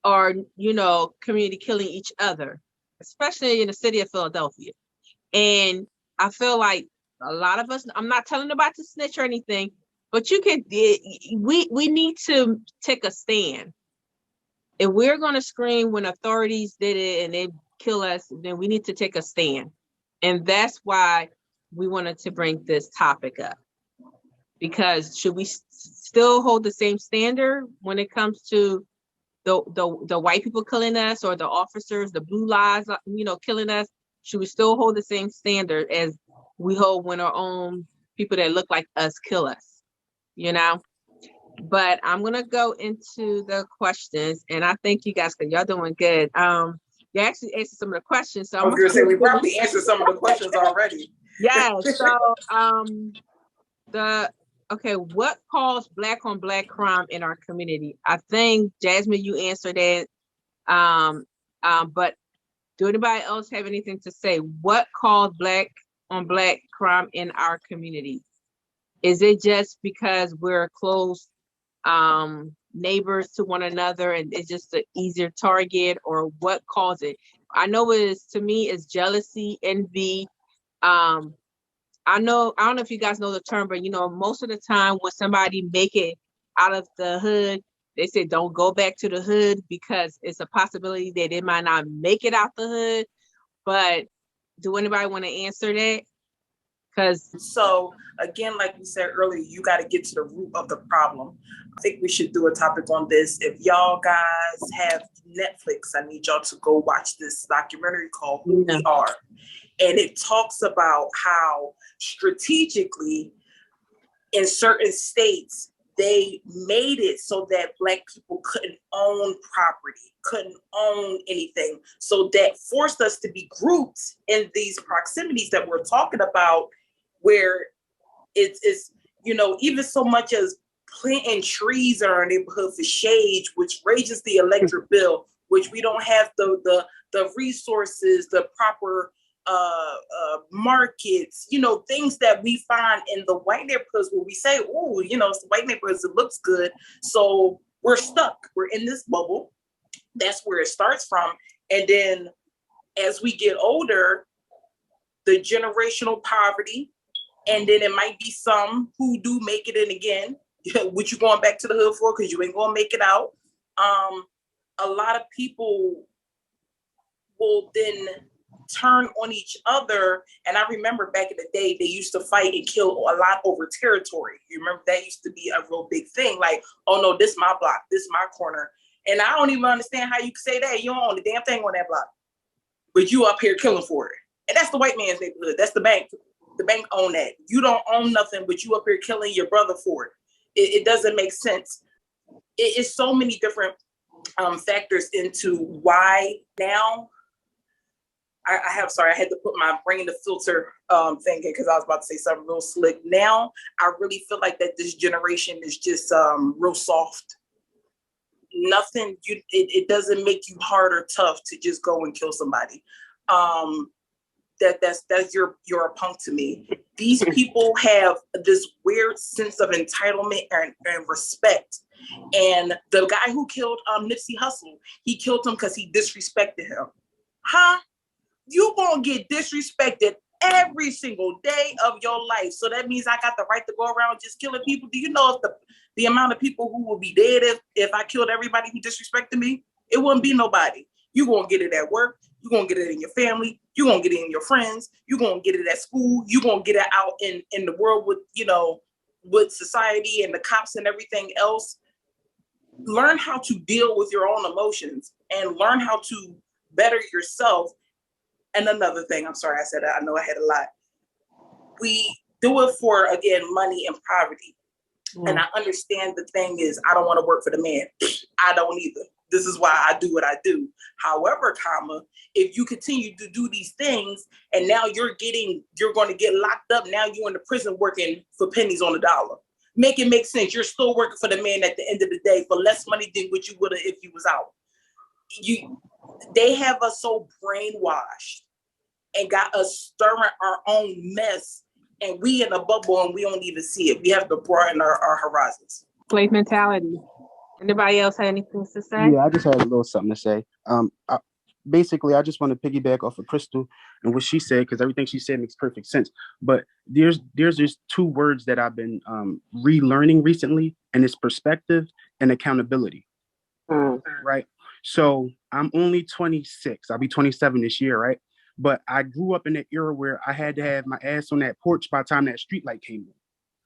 our, you know, community killing each other, especially in the city of Philadelphia. And I feel like a lot of us, I'm not telling nobody to snitch or anything, but we need to take a stand. If we're going to scream when authorities did it and they kill us, then we need to take a stand. And that's why we wanted to bring this topic up. Because should we still hold the same standard when it comes to the white people killing us, or the officers, the blue lives, you know, killing us? Should we still hold the same standard as we hold when our own people that look like us kill us, you know? But I'm gonna go into the questions, and I thank you guys because y'all doing good. You actually answered some of the questions. So I was gonna say we probably answered some of the questions already. Yeah. So what caused Black on Black crime in our community? I think Jasmine, you answered that. But do anybody else have anything to say? What caused Black on Black crime in our community? Is it just because we're close neighbors to one another and it's just an easier target, or what caused it? I know to me it's jealousy, envy. I don't know if you guys know the term, but you know, most of the time when somebody make it out of the hood, they say don't go back to the hood because it's a possibility that they might not make it out the hood, but do anybody want to answer that? Because so again, like we said earlier, you got to get to the root of the problem. I think we should do a topic on this. If y'all guys have Netflix, I need y'all to go watch this documentary called Who We Are. And it talks about how strategically in certain states, they made it so that Black people couldn't own property, couldn't own anything. So that forced us to be grouped in these proximities that we're talking about, where it's you know, even so much as planting trees in our neighborhood for shade, which raises the electric bill, which we don't have the resources, the proper markets, you know, things that we find in the white neighborhoods where we say, oh, you know, it's the white neighborhoods, it looks good. So we're stuck. We're in this bubble. That's where it starts from. And then as we get older, the generational poverty, and then it might be some who do make it in again, what you going back to the hood for, because you ain't gonna make it out. A lot of people will then turn on each other. And I remember back in the day, they used to fight and kill a lot over territory. You remember that used to be a real big thing. Like, oh no, this my block, this my corner. And I don't even understand how you can say that. You don't own the damn thing on that block, but you up here killing for it. And that's the white man's neighborhood. That's the bank. The bank own that. You don't own nothing, but you up here killing your brother for it. It doesn't make sense. It's so many different factors into why now. I had to put my brain to filter thinking, because I was about to say something real slick. Now I really feel like that this generation is just real soft. Nothing, it doesn't make you hard or tough to just go and kill somebody. That's you're a punk to me. These people have this weird sense of entitlement and respect. And the guy who killed Nipsey Hussle, he killed him because he disrespected him. Huh? You gonna get disrespected every single day of your life. So that means I got the right to go around just killing people. Do you know if the amount of people who will be dead if I killed everybody who disrespected me? It wouldn't be nobody. You gonna get it at work. You gonna get it in your family. You gonna get it in your friends. You gonna get it at school. You gonna get it out in the world with, you know, with society and the cops and everything else. Learn how to deal with your own emotions and learn how to better yourself. And another thing, I'm sorry, I said that. I know I had a lot. We do it for, again, money and poverty. Mm. And I understand the thing is, I don't want to work for the man. I don't either. This is why I do what I do. However, if you continue to do these things and now you're going to get locked up. Now you're in the prison working for pennies on the dollar. Make it make sense. You're still working for the man at the end of the day for less money than what you would have if you was out. They have us so brainwashed and got us stirring our own mess, and we in a bubble and we don't even see it. We have to broaden our horizons. Slave mentality. Anybody else have anything to say? Yeah, I just had a little something to say. Basically, I just want to piggyback off of Crystal and what she said, because everything she said makes perfect sense. But there's just two words that I've been relearning recently, and it's perspective and accountability. Right? So I'm only 26. I'll be 27 this year, right? But I grew up in an era where I had to have my ass on that porch by the time that street light came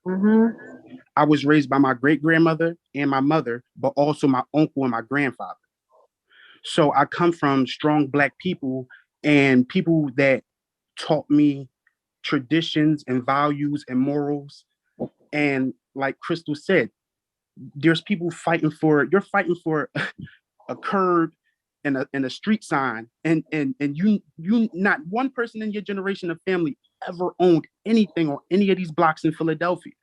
in. Mm-hmm. I was raised by my great-grandmother and my mother, but also my uncle and my grandfather. So I come from strong Black people and people that taught me traditions and values and morals. And like Crystal said, there's people fighting for a curb and a street sign, and you not one person in your generation of family ever owned anything on any of these blocks in Philadelphia.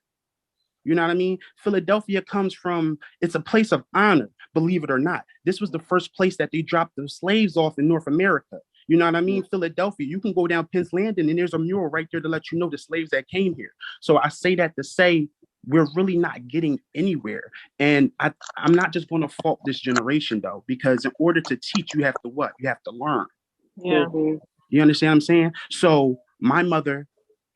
You know what I mean? Philadelphia comes from, it's a place of honor, believe it or not. This was the first place that they dropped the slaves off in North America. You know what I mean? Philadelphia, you can go down Penn's Landing and there's a mural right there to let you know the slaves that came here. So I say that to say, we're really not getting anywhere. And I'm not just going to fault this generation, though, because in order to teach, you have to what? You have to learn. Yeah. You understand what I'm saying? So my mother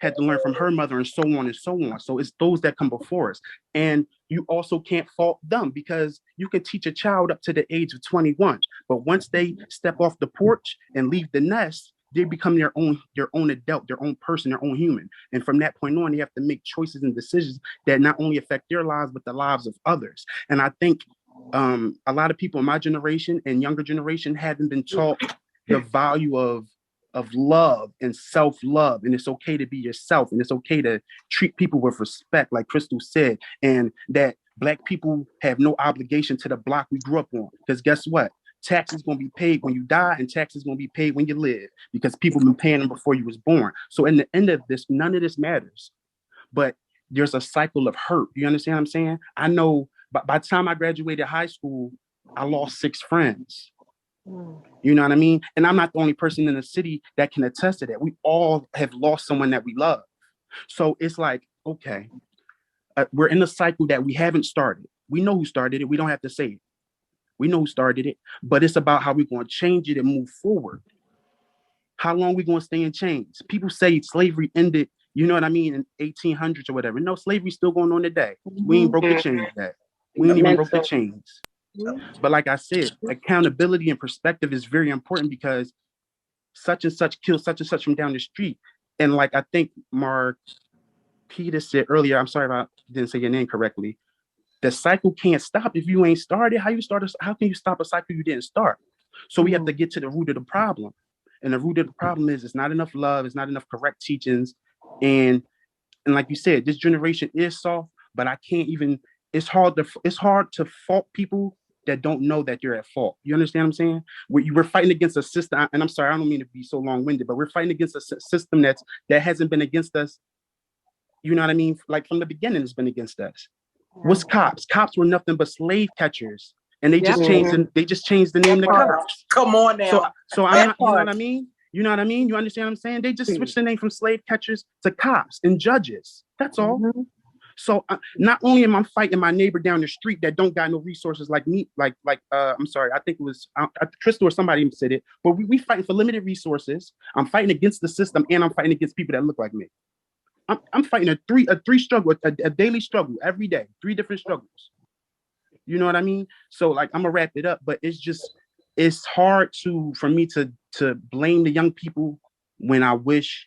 had to learn from her mother and so on and so on. So it's those that come before us. And you also can't fault them, because you can teach a child up to the age of 21. But once they step off the porch and leave the nest, they become their own adult, their own person, their own human. And from that point on, they have to make choices and decisions that not only affect their lives, but the lives of others. And I think a lot of people in my generation and younger generation haven't been taught the value of love and self-love, and it's okay to be yourself, and it's okay to treat people with respect, like Crystal said, and that Black people have no obligation to the block we grew up on. Because guess what? Taxes going to be paid when you die, and taxes going to be paid when you live, because people been paying them before you was born. So in the end of this, none of this matters. But there's a cycle of hurt. You understand what I'm saying? I know by the time I graduated high school, I lost 6 friends. You know what I mean? And I'm not the only person in the city that can attest to that. We all have lost someone that we love. So it's like, okay, we're in a cycle that we haven't started. We know who started it. We don't have to say it. We know who started it, but it's about how we're going to change it and move forward. How long we going to stay in chains? People say slavery ended, you know what I mean, in 1800s or whatever. No, slavery's still going on today. We ain't broke the chains yet. We ain't even broke the chains. But like I said, accountability and perspective is very important, because such and such killed such and such from down the street. And like I think Marquita said earlier, I'm sorry if I didn't say your name correctly, the cycle can't stop if you ain't started. How can you stop a cycle you didn't start? So we have to get to the root of the problem. And the root of the problem is it's not enough love, it's not enough correct teachings. And like you said, this generation is soft, but I can't even, it's hard to fault people that don't know that you're at fault. You understand what I'm saying? We're fighting against a system, and I'm sorry, I don't mean to be so long-winded, but we're fighting against a system that hasn't been against us. You know what I mean? Like from the beginning, it's been against us. What's cops? Cops were nothing but slave catchers, and they just changed the name to cops. Come on now. So I'm not, you know what I mean? You know what I mean? You understand what I'm saying? They just switched the name from slave catchers to cops and judges. That's all. So not only am I fighting my neighbor down the street that don't got no resources like me, I'm sorry, I think it was Crystal or somebody said it, but we fighting for limited resources. I'm fighting against the system, and I'm fighting against people that look like me. I'm fighting a three struggle, a daily struggle every day, 3 different struggles. You know what I mean? So like, I'm gonna wrap it up, but it's hard for me to blame the young people when I wish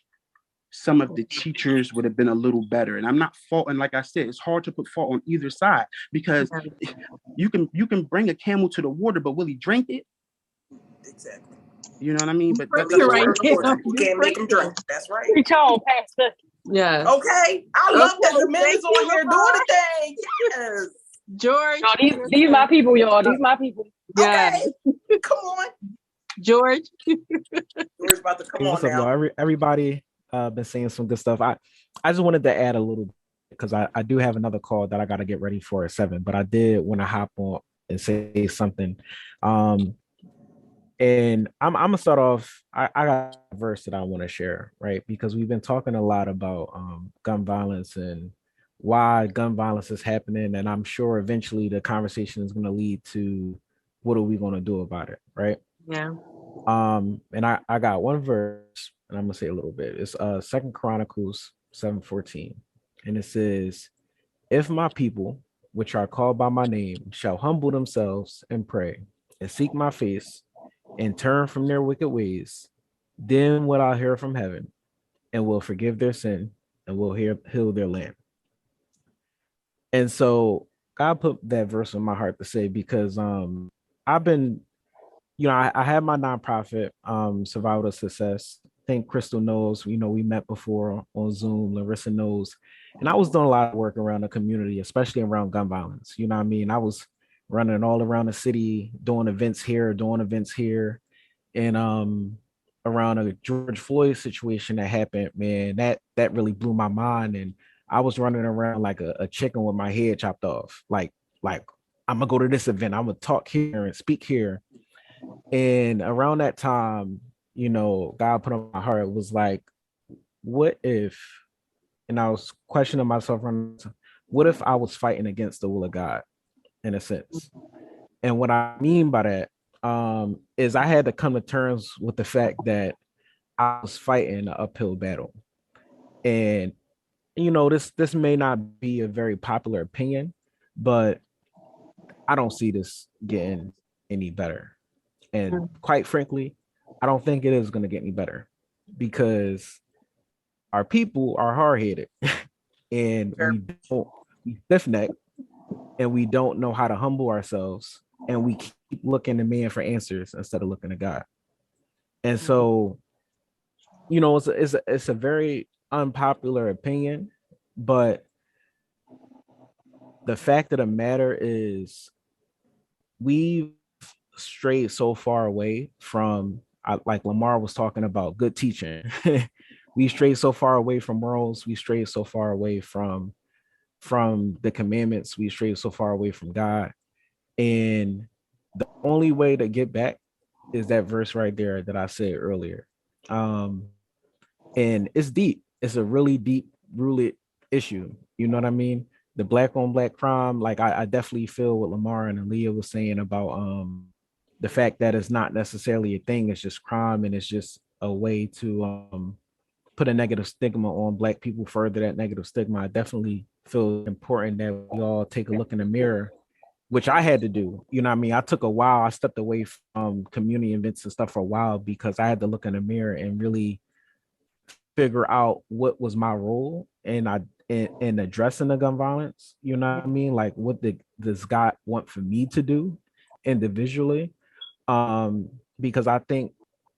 some of the teachers would have been a little better. And I'm not faulting, like I said, it's hard to put fault on either side, because you can bring a camel to the water, but will he drink it? Exactly. You know what I mean? But that's right. You can't make him drink. That's right. Preach on, Pastor. Yeah. Okay. I love that the men is on here doing the thing. Yes. George. No, these my people, y'all. These my people. Yeah. Okay. Come on. George. George about to come What's on up, now. y'all? Everybody been saying some good stuff. I just wanted to add a little, because I do have another call that I got to get ready for at 7, but I did want to hop on and say something. And I'm gonna start off. I got a verse that I want to share, right? Because we've been talking a lot about gun violence and why gun violence is happening, and I'm sure eventually the conversation is going to lead to what are we going to do about it, right? Yeah. And I got one verse, and I'm gonna say a little bit. It's 2 Chronicles 7:14, and it says, "If my people, which are called by my name, shall humble themselves and pray and seek my face and turn from their wicked ways, then will I hear from heaven and will forgive their sin and will heal their land." And so God put that verse in my heart to say, because I've been, I have my nonprofit, Survival to Success. I think Crystal knows, we met before on Zoom, Larissa knows, and I was doing a lot of work around the community, especially around gun violence. You know what I mean? I was running all around the city, doing events here, and around a George Floyd situation that happened, man, that really blew my mind. And I was running around like a chicken with my head chopped off. Like I'm gonna go to this event, I'm gonna talk here and speak here. And around that time, God put on my heart, it was like, what if, and I was questioning myself, what if I was fighting against the will of God, in a sense? And what I mean by that is I had to come to terms with the fact that I was fighting an uphill battle. And, this may not be a very popular opinion, but I don't see this getting any better. And quite frankly, I don't think it is going to get any better. because our people are hard-headed and we stiff-necked, and we don't know how to humble ourselves, and we keep looking to man for answers instead of looking to God. And so, you know, it's a very unpopular opinion, but the fact of the matter is we've strayed so far away from, like Lamar was talking about, good teaching. We strayed so far away from morals. We strayed so far away from the commandments. We strayed so far away from God. And the only way to get back is that verse right there that I said earlier. And it's deep. It's a really deep rooted issue. You know what I mean? The black on black crime, like I definitely feel what Lamar and Aaliyah was saying about the fact that it's not necessarily a thing, it's just crime, and it's just a way to put a negative stigma on Black people, further that negative stigma. I definitely feel important that we all take a look in the mirror, which I had to do. You know what I mean? I took a while. I stepped away from community events and stuff for a while because I had to look in the mirror and really figure out what was my role in addressing the gun violence. You know what I mean? Like, what does God want for me to do individually? Because I think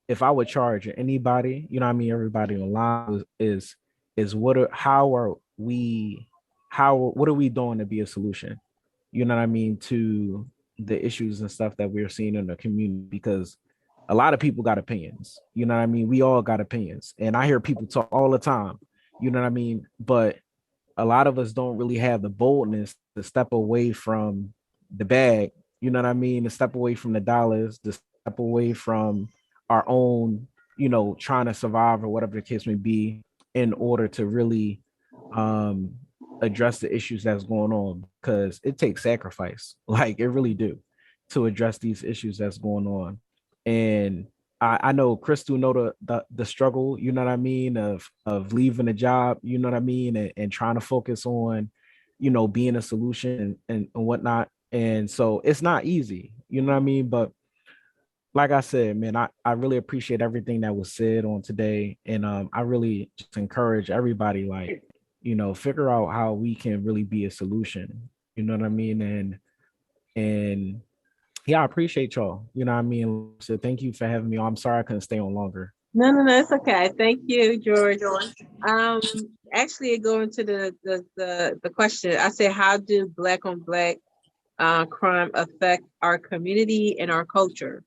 if I would charge anybody, you know what I mean, everybody online is what are we doing to be a solution? You know what I mean, to the issues and stuff that we're seeing in the community, because a lot of people got opinions. You know what I mean? We all got opinions. And I hear people talk all the time, you know what I mean? But a lot of us don't really have the boldness to step away from the bag, you know what I mean? To step away from the dollars, to step away from our own, you know, trying to survive or whatever the case may be, in order to really address the issues that's going on, because it takes sacrifice, like it really do, to address these issues that's going on. And I know Crystal know the struggle, you know what I mean, of leaving a job, you know what I mean, and trying to focus on, you know, being a solution and whatnot. And so it's not easy, you know what I mean? But like I said, man, I really appreciate everything that was said on today. And I really just encourage everybody, like, you know, figure out how we can really be a solution, you know what I mean? And yeah, I appreciate y'all, you know what I mean? So thank you for having me on. I'm sorry I couldn't stay on longer. No, it's okay. Thank you, George. Actually, going to the question, I said, how do Black on Black crime affect our community and our culture?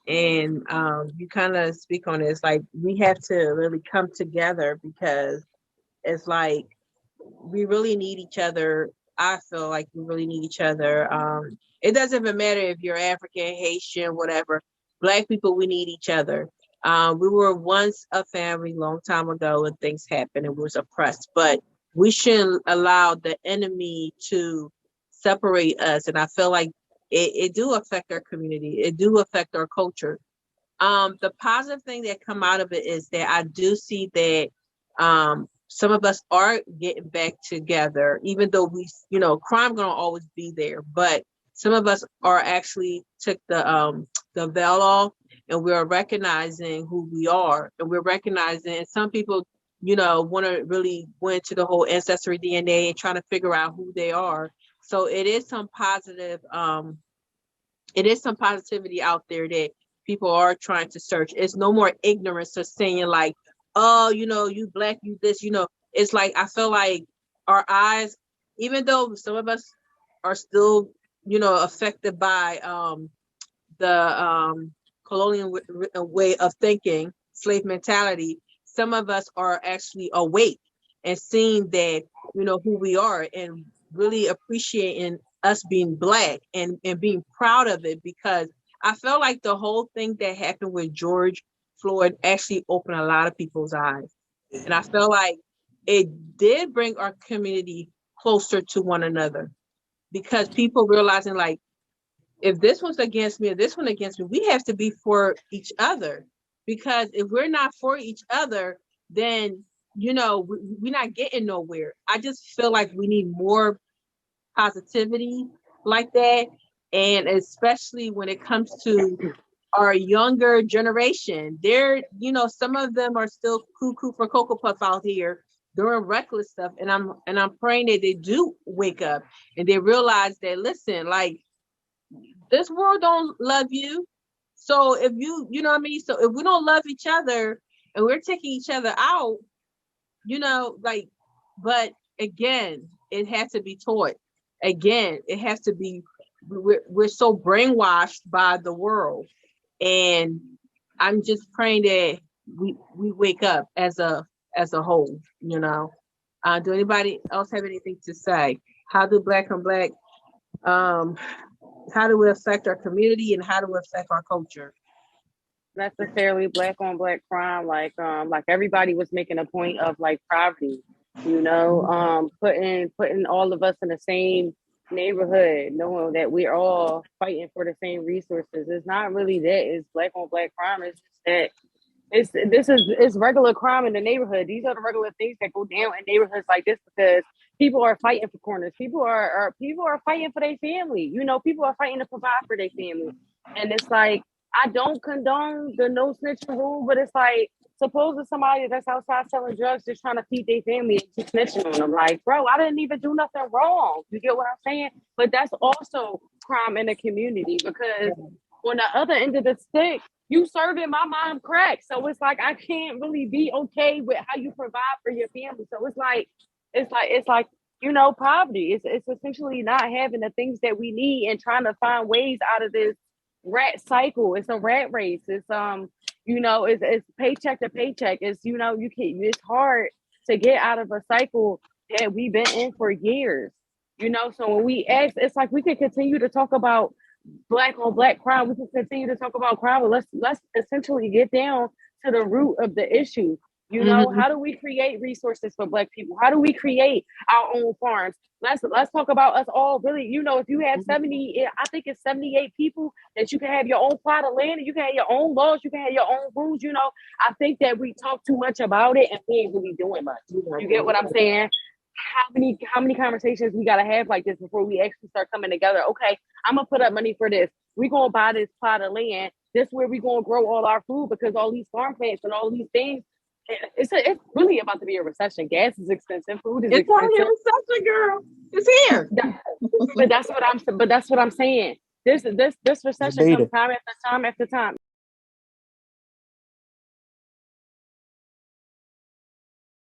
And you kind of speak on it. It's like we have to really come together, because it's like we really need each other. I feel like we really need each other. It doesn't even matter if you're African, Haitian, whatever. Black people, we need each other. We were once a family long time ago, and things happened and we was oppressed, but we shouldn't allow the enemy to separate us. And I feel like it do affect our community. It do affect our culture. The positive thing that come out of it is that I do see that some of us are getting back together, even though we, you know, crime gonna always be there, but some of us are actually took the veil off, and we're recognizing who we are, and we're recognizing, and some people, you know, want to really went to the whole ancestry DNA and trying to figure out who they are. So it is some positive, it is some positivity out there that people are trying to search. It's no more ignorance of saying like, oh, you know, you Black, you this, you know. It's like, I feel like our eyes, even though some of us are still, you know, affected by the colonial way of thinking, slave mentality, some of us are actually awake and seeing that, you know, who we are, and really appreciating us being Black and being proud of it, because I felt like the whole thing that happened with George Floyd actually opened a lot of people's eyes. And I feel like it did bring our community closer to one another, because people realizing like, if this one's against me or this one against me, we have to be for each other. Because if we're not for each other, then, you know, we're not getting nowhere. I just feel like we need more positivity like that. And especially when it comes to our younger generation. They're, you know, some of them are still cuckoo for Cocoa Puff out here doing reckless stuff. And I'm praying that they do wake up and they realize that, listen, like, this world don't love you. So if you know what I mean? So if we don't love each other and we're taking each other out, you know, like, but again, it has to be taught. Again, it has to be, we're so brainwashed by the world. And I'm just praying that we wake up as a whole, you know. Do anybody else have anything to say? How do Black on Black, how do it affect our community and how do it affect our culture? Necessarily Black on Black crime, like everybody was making a point of, like, poverty, you know, putting all of us in the same neighborhood, knowing that we're all fighting for the same resources. It's not really that. It's Black on Black crime. It's just that it's regular crime in the neighborhood. These are the regular things that go down in neighborhoods like this because people are fighting for corners. People are fighting for their family. You know, people are fighting to provide for their family. And it's like, I don't condone the no snitching rule, but it's like, suppose it's somebody that's outside selling drugs just trying to feed their family and just snitching on them. Like, bro, I didn't even do nothing wrong. You get what I'm saying? But that's also crime in the community because on the other end of the stick, you serving my mom crack. So it's like, I can't really be okay with how you provide for your family. So it's like, you know, poverty. It's essentially not having the things that we need and trying to find ways out of this rat cycle. It's a rat race. It's you know, it's paycheck to paycheck. It's, you know, it's hard to get out of a cycle that we've been in for years. You know, so when we ask, it's like we can continue to talk about Black on Black crime. We can continue to talk about crime, but let's essentially get down to the root of the issue. You know, how do we create resources for Black people? How do we create our own farms? Let's talk about us all really. You know, if you have 70, I think it's 78 people that you can have your own plot of land and you can have your own laws, you can have your own rules. You know, I think that we talk too much about it and we ain't really doing much. You get what I'm saying? How many conversations we gotta have like this before we actually start coming together? Okay, I'm gonna put up money for this. We're gonna buy this plot of land. This is where we're gonna grow all our food because all these farm plants and all these things. It's really about to be a recession. Gas is expensive. Food is expensive. It's only a recession, girl. It's here. But that's what I'm saying. This recession comes time after time after time.